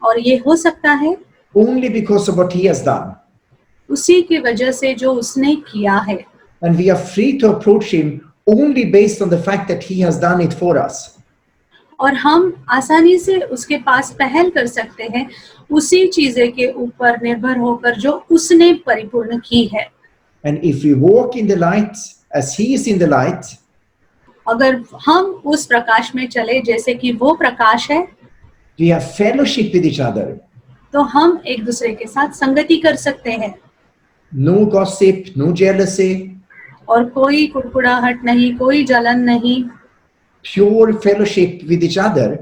और ये हो सकता है only because of what he has done. उसी की वजह से जो उसने किया है। And we are free to approach him only based on the fact that he has done it for us. और हम आसानी से उसके पास पहल कर सकते हैं उसी चीजें के ऊपर निर्भर होकर जो उसने परिपूर्ण की है। And if we walk in the light as he is in the light, अगर हम उस प्रकाश में चले जैसे कि वो प्रकाश है, we have fellowship with each other. तो हम एक दूसरे के साथ संगति कर सकते हैं। No gossip, no jealousy, और कोई कुड़कुड़ाहट नहीं, कोई जलन नहीं, pure fellowship with each other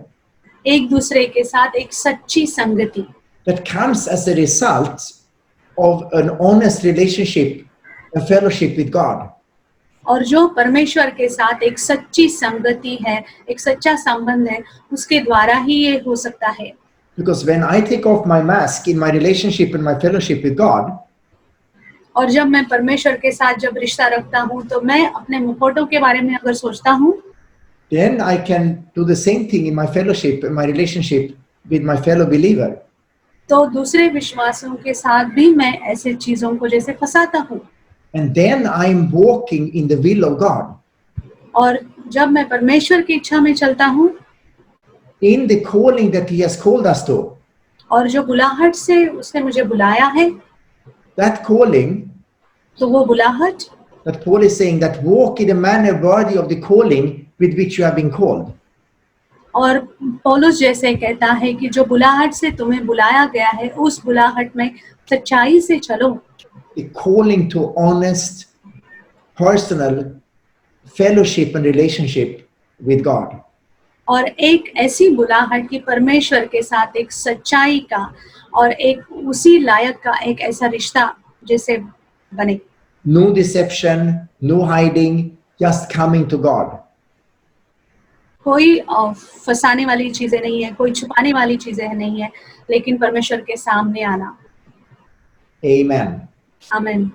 एक दूसरे के साथ एक सच्ची संगति that comes as a result of an honest relationship, a fellowship with God. और जो परमेश्वर के साथ एक सच्ची संगति है, एक सच्चा संबंध है, उसके द्वारा ही ये हो सकता है। Because when I take off my mask in my relationship and my fellowship with God, और जब मैं परमेश्वर के साथ जब रिश्ता रखता हूँ तो मैं अपने मुखौटों के बारे में अगर सोचता हूँ, then I can do the same thing in my fellowship and my relationship with my fellow believer. तो दूसरे विश्वासियों के साथ भी मैं ऐसे चीजों को जैसे फंसाता हूँ। And then I'm walking in the will of God, और जब मैं परमेश्वर की इच्छा में चलता हूँ, in the calling that he has called us to. और जो बुलाहट से उसने मुझे बुलाया है, That calling, तो वो बुलाहट that Paul is saying, that walk in a manner worthy of the calling with which you have been called. और पौलुस जैसे कहता है कि जो बुलाहट से तुम्हें बुलाया गया है उस बुलाहट में सच्चाई से चलो। The calling to honest, personal fellowship and relationship with God. और एक ऐसी बुलाहट की परमेश्वर के साथ एक सच्चाई का और एक उसी लायक का एक ऐसा रिश्ता जैसे बने। No deception, no hiding, just coming to God. कोई फंसाने वाली चीजें नहीं है, कोई छुपाने वाली चीजें नहीं है, लेकिन परमेश्वर के सामने आना। Amen. आमीन।